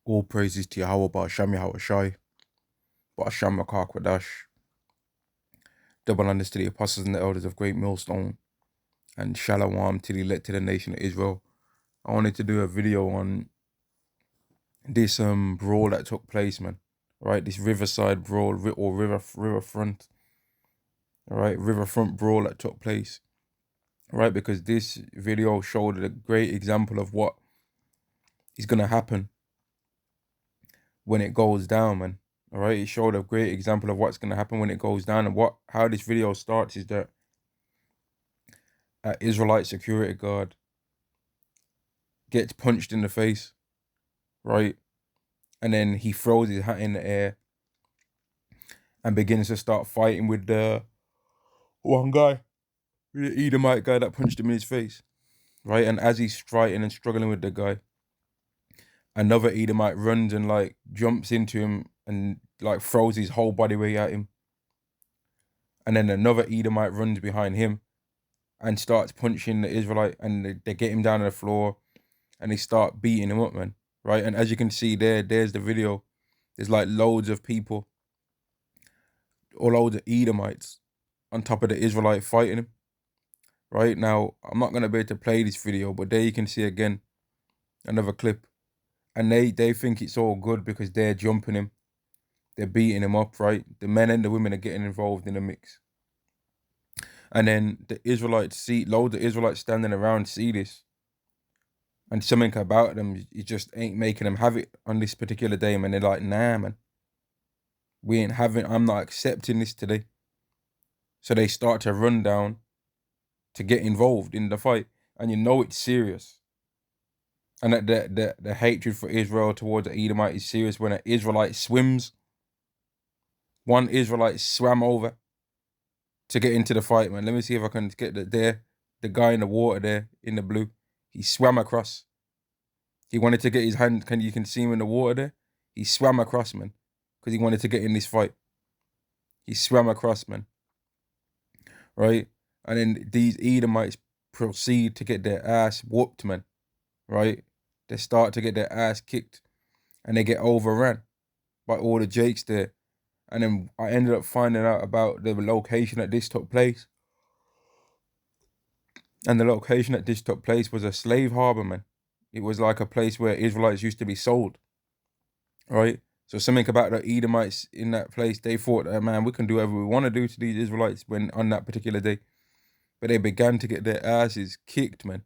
All praises to Yahweh Ba'asham Yahweh Shai, Ba'asham Makar Kwadash. Double honors to the apostles and the elders of Great Millstone, and Shalom to the elected nation of Israel. I wanted to do a video on this brawl that took place, man. Right, this Riverside brawl or Riverfront. All right, Riverfront brawl that took place. Right, because this video showed a great example of what is gonna happen when it goes down, man. All right, it showed a great example of what's gonna happen when it goes down, and how this video starts is that an Israelite security guard gets punched in the face, right, and then he throws his hat in the air and begins to start fighting with the one guy, the Edomite guy that punched him in his face, right. And as he's fighting and struggling with the guy, another Edomite runs and like jumps into him and like throws his whole body weight at him. And then another Edomite runs behind him and starts punching the Israelite, and they get him down on the floor and they start beating him up, man. Right. And as you can see there's the video. There's like loads of people, or loads of Edomites on top of the Israelite fighting him. Right now, I'm not gonna be able to play this video, but there you can see again another clip. And they think it's all good because they're jumping him, they're beating him up, right? The men and the women are getting involved in the mix. And then the Israelites see loads of Israelites standing around, see this, and something about them, it just ain't making them have it on this particular day, man. They're like, nah, man, I'm not accepting this today. So they start to run down to get involved in the fight, and you know it's serious. And that the hatred for Israel towards the Edomite is serious when an Israelite swims. One Israelite swam over to get into the fight, man. Let me see if I can get the guy in the water there in the blue. He swam across. He wanted to get his hand. You can see him in the water there? He swam across, man, because he wanted to get in this fight. He swam across, man. Right? And then these Edomites proceed to get their ass whooped, man. Right? They start to get their ass kicked, and they get overrun by all the Jakes there. And then I ended up finding out about the location that this took place. And the location that this took place was a slave harbor, man. It was like a place where Israelites used to be sold, right? So something about the Edomites in that place, they thought, man, we can do whatever we want to do to these Israelites when on that particular day. But they began to get their asses kicked, man,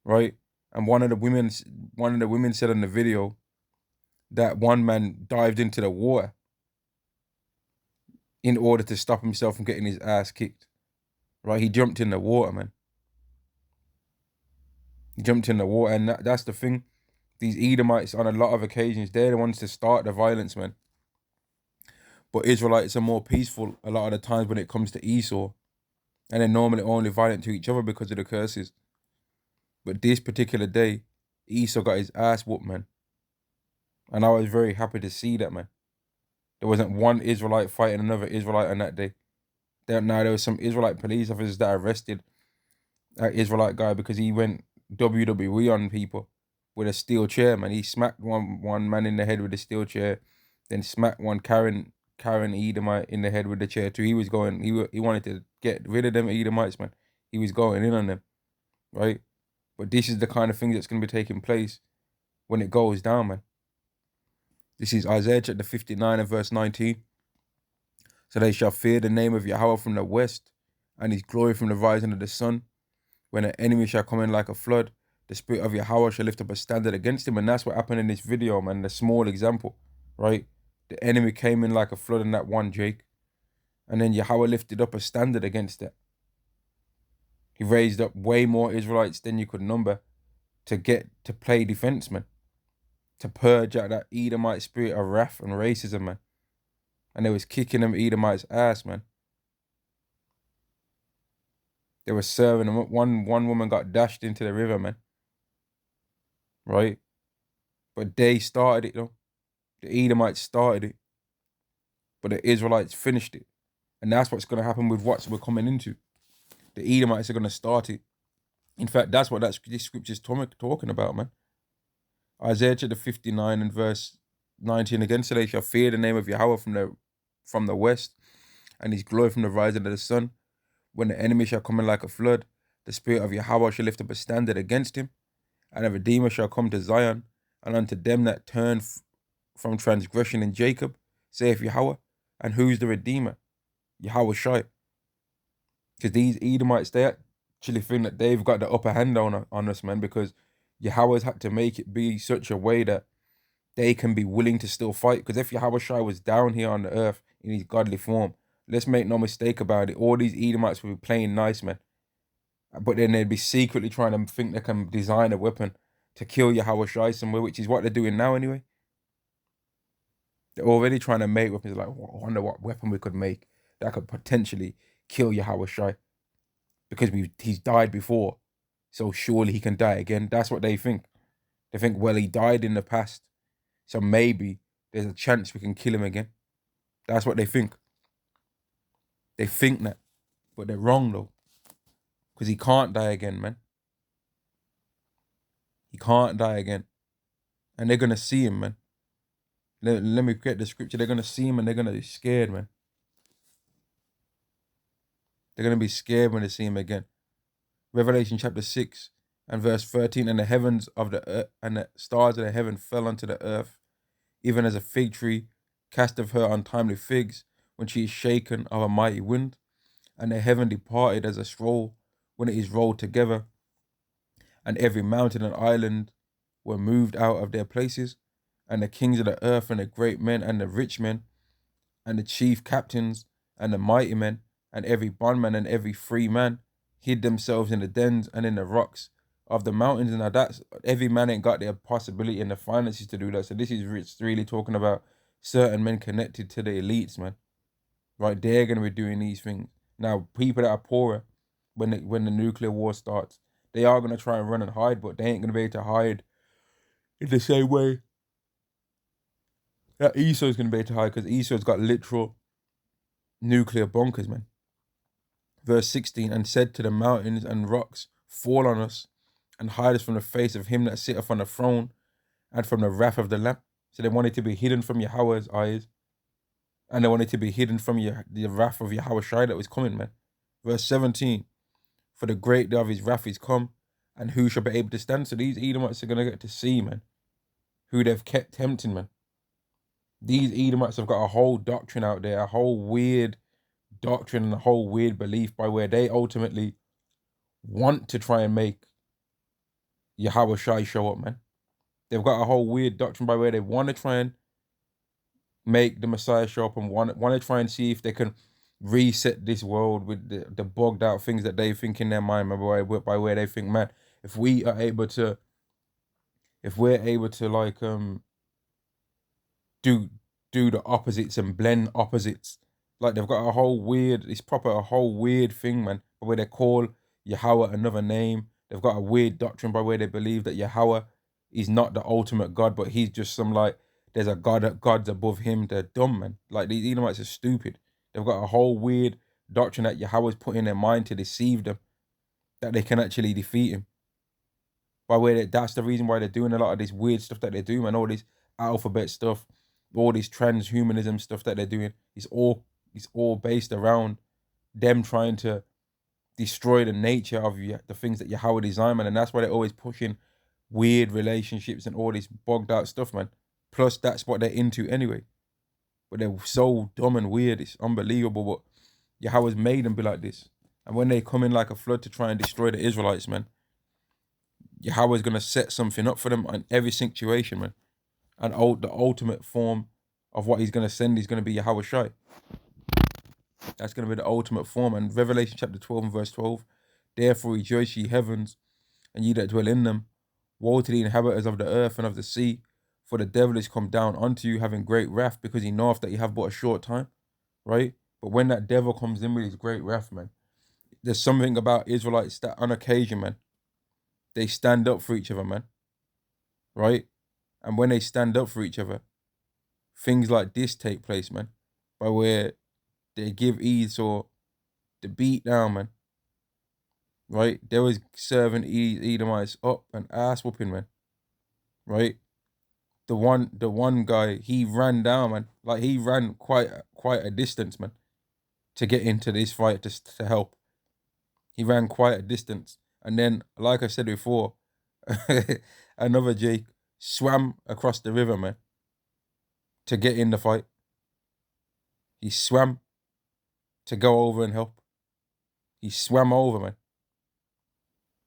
right? And one of the women said in the video that one man dived into the water in order to stop himself from getting his ass kicked, right? He jumped in the water, man. He jumped in the water, and that's the thing. These Edomites, on a lot of occasions, they're the ones to start the violence, man. But Israelites are more peaceful a lot of the times when it comes to Esau. And they're normally only violent to each other because of the curses. But this particular day, Esau got his ass whooped, man. And I was very happy to see that, man. There wasn't one Israelite fighting another Israelite on that day. There was some Israelite police officers that arrested that Israelite guy because he went WWE on people with a steel chair, man. He smacked one man in the head with a steel chair, then smacked one Karen Edomite in the head with the chair too. He wanted to get rid of them Edomites, man. He was going in on them, right? But this is the kind of thing that's going to be taking place when it goes down, man. This is Isaiah chapter 59 and verse 19. So they shall fear the name of Yahweh from the west, and his glory from the rising of the sun. When an enemy shall come in like a flood, the spirit of Yahweh shall lift up a standard against him. And that's what happened in this video, man. The small example, right? The enemy came in like a flood in that one Jake. And then Yahweh lifted up a standard against it. He raised up way more Israelites than you could number to get to play defenseman, to purge out that Edomite spirit of wrath and racism, man. And they was kicking them Edomites' ass, man. They were serving them. One woman got dashed into the river, man. Right? But they started it, though. The Edomites started it. But the Israelites finished it. And that's what's going to happen with what we're coming into. The Edomites are going to start it. In fact, that's what this scripture is talking about, man. Isaiah chapter 59 and verse 19 again. So they shall fear the name of Yahweh from the west, and his glory from the rising of the sun. When the enemy shall come in like a flood, the spirit of Yahweh shall lift up a standard against him, and a redeemer shall come to Zion, and unto them that turn from transgression in Jacob, saith Yahweh. And who's the redeemer? Yahweh Shai. Because these Edomites, they actually think that they've got the upper hand on us, man, because Yahweh's had to make it be such a way that they can be willing to still fight. Because if Yahweh Shai was down here on the earth in his godly form, let's make no mistake about it, all these Edomites would be playing nice, man. But then they'd be secretly trying to think they can design a weapon to kill Yahweh Shai somewhere, which is what they're doing now anyway. They're already trying to make weapons. Like, I wonder what weapon we could make that could potentially kill Yahweh Shai. Because he's died before, so surely he can die again. That's what they think. They think, well, he died in the past, so maybe there's a chance we can kill him again. That's what they think. They think that, but they're wrong though, because he can't die again, man. He can't die again, and they're gonna see him, man. Let me get the scripture. They're gonna see him, and they're gonna be scared, man. They're gonna be scared when they see him again. Revelation chapter 6 and verse 13. And the heavens of the earth and the stars of the heaven fell unto the earth, even as a fig tree casteth her untimely figs when she is shaken of a mighty wind. And the heaven departed as a scroll when it is rolled together, and every mountain and island were moved out of their places. And the kings of the earth, and the great men, and the rich men, and the chief captains, and the mighty men, and every bondman and every free man hid themselves in the dens and in the rocks of the mountains. And now that's, every man ain't got the possibility and the finances to do that. So this is really talking about certain men connected to the elites, man. Right, they're gonna be doing these things. Now, people that are poorer, when the nuclear war starts, they are gonna try and run and hide, but they ain't gonna be able to hide in the same way that Esau's gonna be able to hide, because Esau's got literal nuclear bunkers, man. Verse 16, and said to the mountains and rocks, fall on us, and hide us from the face of him that sitteth on the throne, and from the wrath of the Lamb. So they wanted to be hidden from Yahweh's eyes, and they wanted to be hidden from the wrath of Yahweh Shai that was coming, man. Verse 17, for the great day of his wrath is come, and who shall be able to stand? So these Edomites are going to get to see, man, who they've kept tempting, man. These Edomites have got a whole doctrine out there, a whole weird doctrine and a whole weird belief by where they ultimately want to try and make Yahweh Shai show up, man. They've got a whole weird doctrine by where they want to try and make the Messiah show up, and want to try and see if they can reset this world with the bugged out things that they think in their mind, by where they think, man, if we're able to like do the opposites and blend opposites, like they've got a whole weird, a whole weird thing, man, where they call Yahweh another name. They've got a weird doctrine by where they believe that Yahweh is not the ultimate God, but he's just some, like, there's a gods above him. They're dumb, man. Like, these Edomites are stupid. They've got a whole weird doctrine that Yahweh's put in their mind to deceive them, that they can actually defeat him. That's the reason why they're doing a lot of this weird stuff that they're doing, man. All this alphabet stuff, all this transhumanism stuff that they're doing. It's all based around them trying to destroy the nature of the things that Yahweh designed, man. And that's why they're always pushing weird relationships and all this bogged out stuff, man. Plus, that's what they're into anyway. But they're so dumb and weird, it's unbelievable. But Yahweh's made them be like this. And when they come in like a flood to try and destroy the Israelites, man, Yahweh's going to set something up for them in every situation, man. And the ultimate form of what he's going to send is going to be Yahweh Shai. That's going to be the ultimate form. And Revelation chapter 12 and verse 12, therefore rejoice ye heavens, and ye that dwell in them. Woe to the inhabitants of the earth and of the sea, for the devil is come down unto you, having great wrath, because he knoweth that you have but a short time, right? But when that devil comes in with his great wrath, man, there's something about Israelites that on occasion, man, they stand up for each other, man, right? And when they stand up for each other, things like this take place, man, by where they give Esau the beat down, man, right? They was serving Edomites up and ass whooping, man, right? the one guy, he ran down, man. Like he ran quite a distance, man, to get into this fight to help. He ran quite a distance, and then, like I said before, another Jake swam across the river, man, to get in the fight. He swam to go over and help. He swam over, man.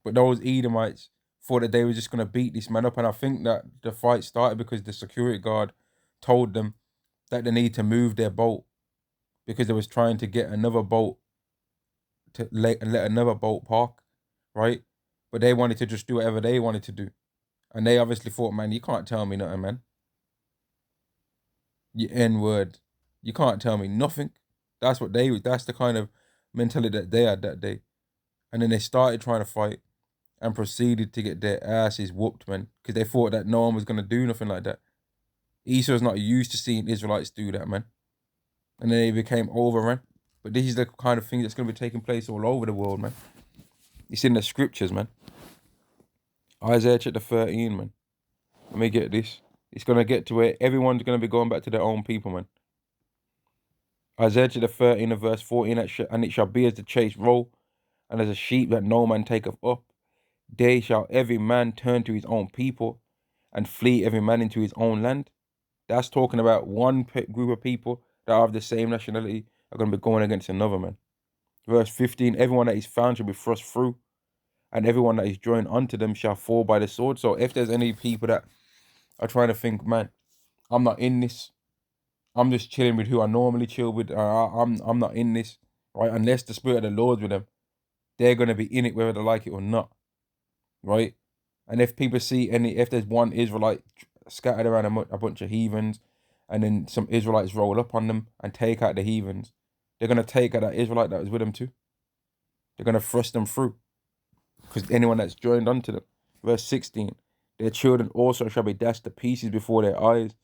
But those Edomites thought that they were just gonna beat this man up, and I think that the fight started because the security guard told them that they need to move their boat because they was trying to get another boat to let another boat park, right? But they wanted to just do whatever they wanted to do, and they obviously thought, man, you can't tell me nothing, man. You N word, you can't tell me nothing. That's what they. That's the kind of mentality that they had that day, and then they started trying to fight and proceeded to get their asses whooped, man, because they thought that no one was gonna do nothing like that. Esau's not used to seeing Israelites do that, man, and then they became overrun. But this is the kind of thing that's gonna be taking place all over the world, man. It's in the scriptures, man. Isaiah chapter 13, man. Let me get this. It's gonna get to where everyone's gonna be going back to their own people, man. Isaiah chapter 13 and verse 14, and it shall be as the chase roll, and as a sheep that no man taketh up. Day shall every man turn to his own people, and flee every man into his own land. That's talking about one group of people that are of the same nationality are going to be going against another, man. Verse 15, everyone that is found shall be thrust through, and everyone that is joined unto them shall fall by the sword. So if there's any people that are trying to think, man, I'm not in this, I'm just chilling with who I normally chill with, I'm not in this, right? Unless the Spirit of the Lord's with them, they're going to be in it whether they like it or not, right? And if people see if there's one Israelite scattered around a bunch of heathens, and then some Israelites roll up on them and take out the heathens, they're going to take out that Israelite that was with them too. They're going to thrust them through, because anyone that's joined unto them. Verse 16, their children also shall be dashed to pieces before their eyes.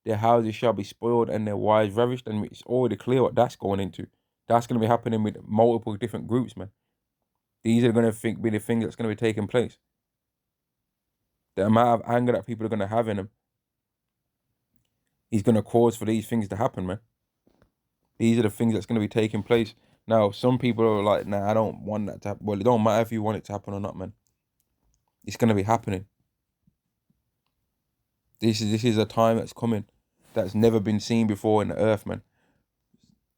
Their houses shall be spoiled and their wives ravished. And it's already clear what that's going into. That's going to be happening with multiple different groups, man. These are going to be the things that's going to be taking place. The amount of anger that people are going to have in them is going to cause for these things to happen, man. These are the things that's going to be taking place. Now, some people are like, nah, I don't want that to happen. Well, it don't matter if you want it to happen or not, man. It's going to be happening. This is a time that's coming that's never been seen before in the earth, man.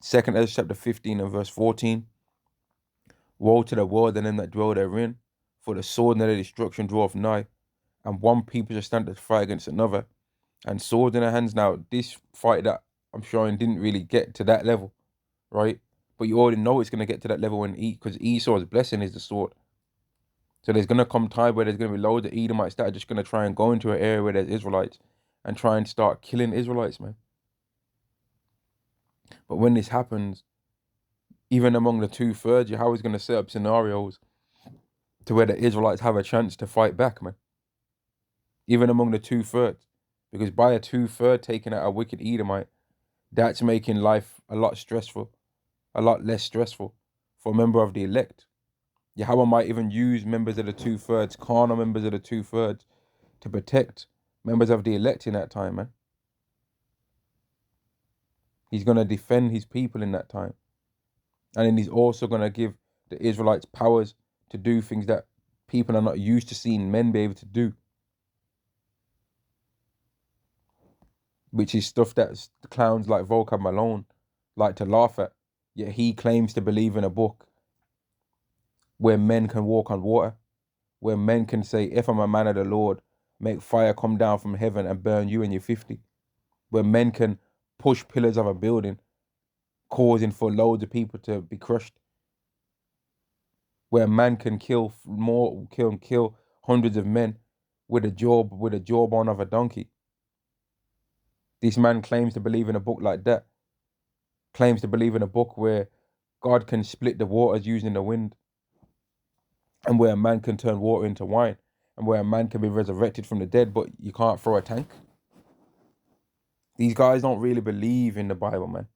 2 Ezra chapter 15 and verse 14. Woe to the world and them that dwell therein, for the sword and the destruction draweth nigh, and one people shall stand to fight against another, and swords in their hands. Now, this fight that I'm showing didn't really get to that level, right? But you already know it's going to get to that level because Esau's blessing is the sword. So there's going to come time where there's going to be loads of Edomites that are just going to try and go into an area where there's Israelites and try and start killing Israelites, man. But when this happens, even among the 2/3, you're always going to set up scenarios to where the Israelites have a chance to fight back, man. Even among the 2/3. Because by a 2/3 taking out a wicked Edomite, that's making life a lot less stressful for a member of the elect. Yahweh might even use members of the 2/3, carnal members of the 2/3, to protect members of the elect in that time, man. He's going to defend his people in that time. And then he's also going to give the Israelites powers to do things that people are not used to seeing men be able to do. Which is stuff that clowns like Volkan Malone like to laugh at. Yet he claims to believe in a book where men can walk on water, where men can say, if I'm a man of the Lord, make fire come down from heaven and burn you and your 50. Where men can push pillars of a building, causing for loads of people to be crushed. Where a man can kill hundreds of men with a jawbone of a donkey. This man claims to believe in a book like that. Claims to believe in a book where God can split the waters using the wind, and where a man can turn water into wine, and where a man can be resurrected from the dead, but you can't throw a tank. These guys don't really believe in the Bible, man.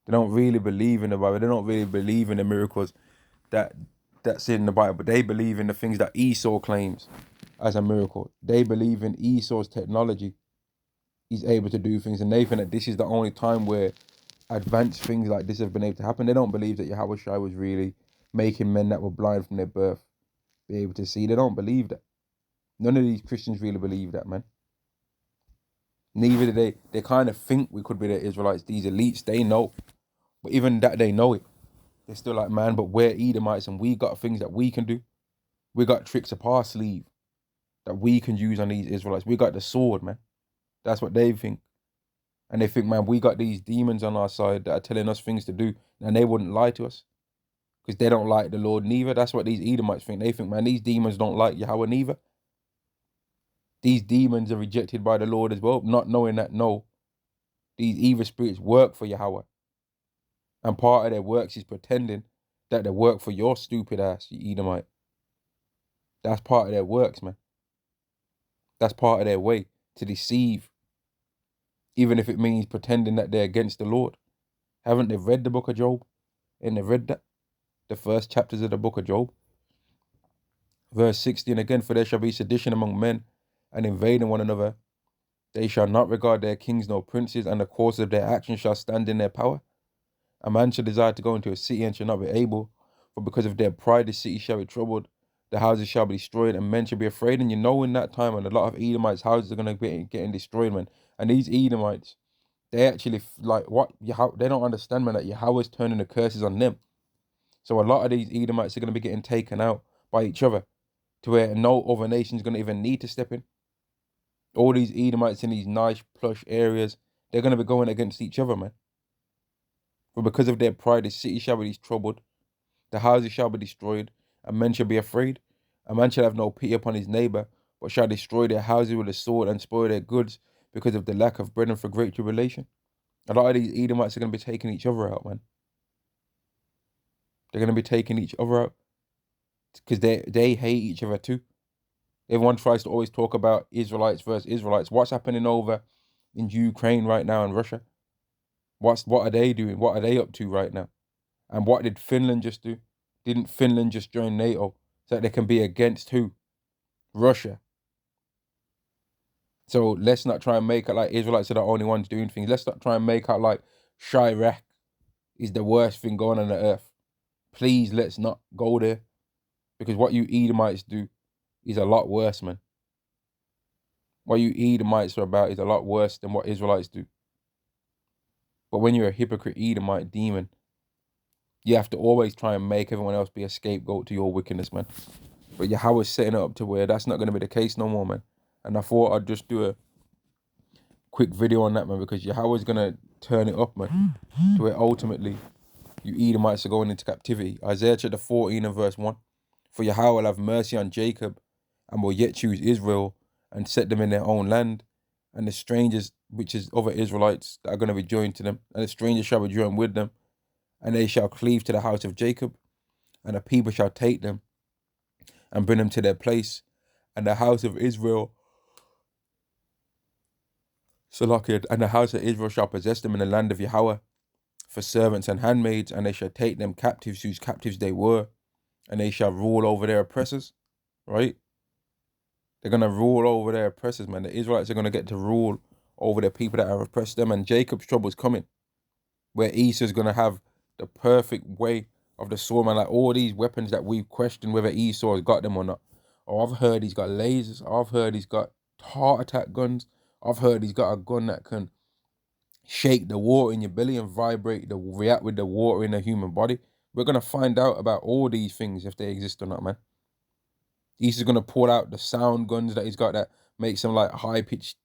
They don't really believe in the Bible. They don't really believe in the miracles that's in the Bible. They believe in the things that Esau claims. as a miracle. They believe in Esau's technology. He's able to do things, and they think that this is the only time where advanced things like this have been able to happen. They don't believe that Yahweh Shai was really making men that were blind from their birth be able to see. They don't believe that. None of these Christians really believe that, man. Neither do they. They kind of think we could be the Israelites. These elites, they know. But even that they know it. They're still like, man, but we're Edomites and we got things that we can do. We got tricks up our sleeve that we can use on these Israelites. We got the sword, man. That's what they think. And they think, man, we got these demons on our side that are telling us things to do, and they wouldn't lie to us because they don't like the Lord neither. That's what these Edomites think. They think, man, these demons don't like Yahweh neither. These demons are rejected by the Lord as well, not knowing that, no, these evil spirits work for Yahweh. And part of their works is pretending that they work for your stupid ass, you Edomite. That's part of their works, man. That's part of their way to deceive, even if it means pretending that they're against the Lord. Haven't they read the book of Job? And they've read that? The first chapters of the book of Job. Verse 16 again, for there shall be sedition among men and invading one another. They shall not regard their kings nor princes, and the course of their actions shall stand in their power. A man shall desire to go into a city and shall not be able, for because of their pride the city shall be troubled, the houses shall be destroyed, and men shall be afraid. And you know in that time, and a lot of Edomites' houses are going to be getting destroyed, man. And these Edomites, they actually, like, what? They don't understand, man, that Yahweh's turning the curses on them. So a lot of these Edomites are going to be getting taken out by each other to where no other nation's going to even need to step in. All these Edomites in these nice, plush areas, they're going to be going against each other, man. For because of their pride, the city shall be troubled, the houses shall be destroyed, and men shall be afraid. A man shall have no pity upon his neighbor, but shall destroy their houses with a sword and spoil their goods because of the lack of bread and for great tribulation. A lot of these Edomites are going to be taking each other out, man. They're going to be taking each other out because they hate each other too. Everyone tries to always talk about Israelites versus Israelites. What's happening over in Ukraine right now and Russia? What are they doing? What are they up to right now? And what did Finland just do? Didn't Finland just join NATO so that they can be against who? Russia. So let's not try and make it like Israelites are the only ones doing things. Let's not try and make out like Chirac is the worst thing going on the earth. Please, let's not go there. Because what you Edomites do is a lot worse, man. What you Edomites are about is a lot worse than what Israelites do. But when you're a hypocrite Edomite demon, you have to always try and make everyone else be a scapegoat to your wickedness, man. But Yahweh's setting it up to where that's not going to be the case no more, man. And I thought I'd just do a quick video on that, man, because Yahweh's going to turn it up, man, to where ultimately you Edomites are going into captivity. Isaiah chapter 14 and verse 1. For Yahweh will have mercy on Jacob and will yet choose Israel and set them in their own land. And the strangers, which is other Israelites, that are going to be joined to them. And the strangers shall be joined with them. And they shall cleave to the house of Jacob. And the people shall take them and bring them to their place. And the house of Israel, and the house of Israel shall possess them in the land of Yahweh for servants and handmaids. And they shall take them captives whose captives they were. And they shall rule over their oppressors. Right? They're going to rule over their oppressors, man. The Israelites are going to get to rule over the people that have oppressed them. And Jacob's trouble is coming, where Esau's going to have the perfect way of the sword, man. Like all these weapons that we've questioned whether Esau has got them or not. Oh, I've heard he's got lasers. I've heard he's got heart attack guns. I've heard he's got a gun that can shake the water in your belly and react with the water in the human body. We're going to find out about all these things if they exist or not, man. He's just going to pull out the sound guns that he's got that make some like high-pitched,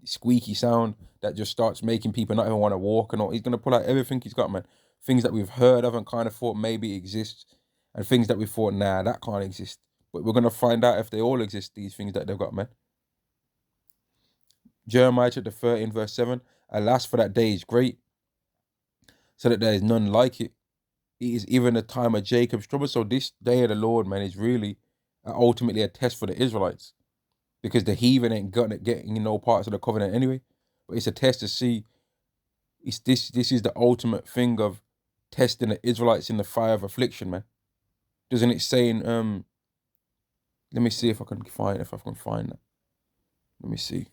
squeaky sound that just starts making people not even want to walk and all. He's going to pull out everything he's got, man. Things that we've heard of and kind of thought maybe exist, and things that we thought, nah, that can't exist. But we're going to find out if they all exist, these things that they've got, man. Jeremiah chapter 13, verse 7. Alas, for that day is great, so that there is none like it. It is even the time of Jacob's trouble. So this day of the Lord, man, is really ultimately a test for the Israelites, because the heathen ain't gonna get no parts of the covenant anyway. But it's a test to see. This is the ultimate thing of testing the Israelites in the fire of affliction, man. Doesn't it say in Let me see if I can find that. Let me see.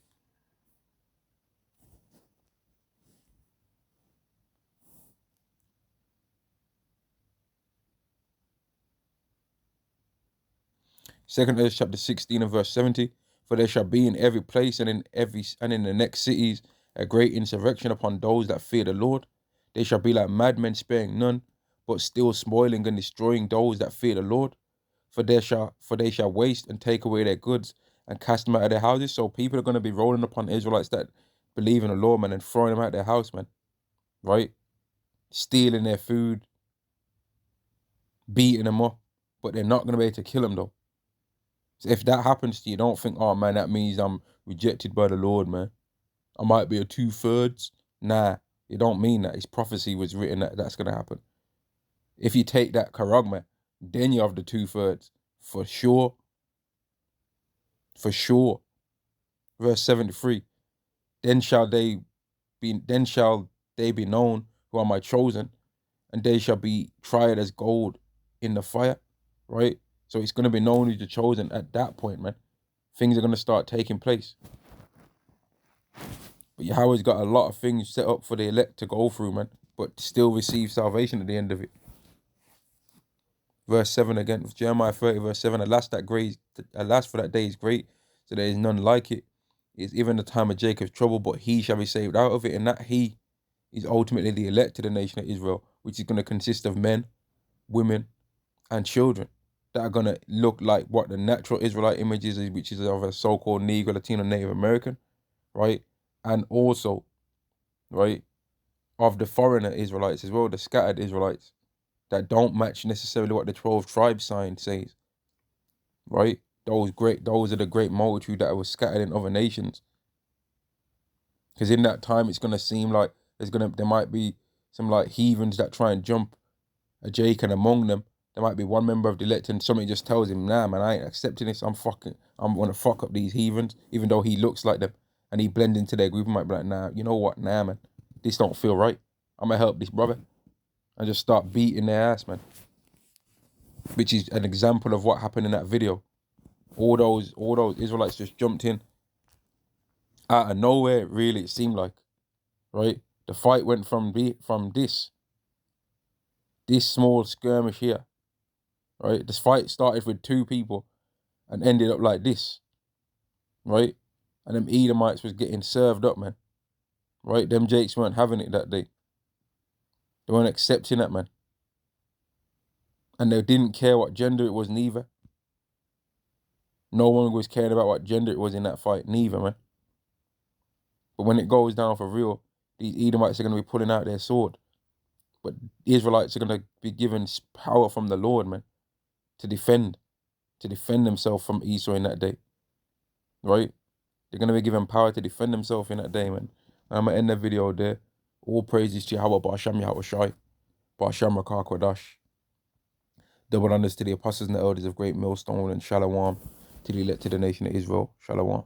Second Ezra chapter 16 and verse 70. For there shall be in every place and in the next cities a great insurrection upon those that fear the Lord. They shall be like madmen, sparing none, but still spoiling and destroying those that fear the Lord. For they shall waste and take away their goods and cast them out of their houses. So people are going to be rolling upon Israelites that believe in the Lord, man, and throwing them out of their house, man. Right? Stealing their food, beating them up, but they're not going to be able to kill them though. So if that happens to you, don't think, oh man, that means I'm rejected by the Lord, man. I might be a 2/3. Nah, it don't mean that. His prophecy was written that that's gonna happen. If you take that charagma, then you have the 2/3. For sure. For sure. Verse 73. Then shall they be known who are my chosen, and they shall be tried as gold in the fire. Right? So it's gonna be known who's the chosen at that point, man. Things are gonna start taking place. But Yahweh's got a lot of things set up for the elect to go through, man, but still receive salvation at the end of it. Verse 7 again, Jeremiah 30, verse 7, alas for that day is great, so there is none like it. It is even the time of Jacob's trouble, but he shall be saved out of it, and that he is ultimately the elect to the nation of Israel, which is going to consist of men, women, and children that are going to look like what the natural Israelite image is, which is of a so-called Negro, Latino, Native American, right? And also, right, of the foreigner Israelites as well, the scattered Israelites that don't match necessarily what the 12 tribes sign says, right? Those are the great multitude that was scattered in other nations. Because in that time, it's gonna seem like there might be some like heathens that try and jump a Jake, and among them, there might be one member of the elect, and somebody just tells him, nah, man, I ain't accepting this. I'm gonna fuck up these heathens, even though he looks like them, and he blends into their group. He might be like, nah, you know what, nah, man, this don't feel right. I'm gonna help this brother. And just start beating their ass, man. Which is an example of what happened in that video. All those Israelites just jumped in out of nowhere, really, it seemed like. Right? The fight went from this small skirmish here. Right? This fight started with 2 people and ended up like this. Right? And them Edomites was getting served up, man. Right? Them Jakes weren't having it that day. They weren't accepting that, man. And they didn't care what gender it was, neither. No one was caring about what gender it was in that fight, neither, man. But when it goes down for real, these Edomites are going to be pulling out their sword. But the Israelites are going to be given power from the Lord, man, to defend themselves from Esau in that day. Right? They're going to be given power to defend themselves in that day, man. I'm going to end the video there. All praises to Yahweh, Ba'asham Yahweh Shai, Ba'asham Rakah Kodash. Double honors to the apostles and the elders of Great Millstone, and Shalom to the elect to the nation of Israel. Shalom.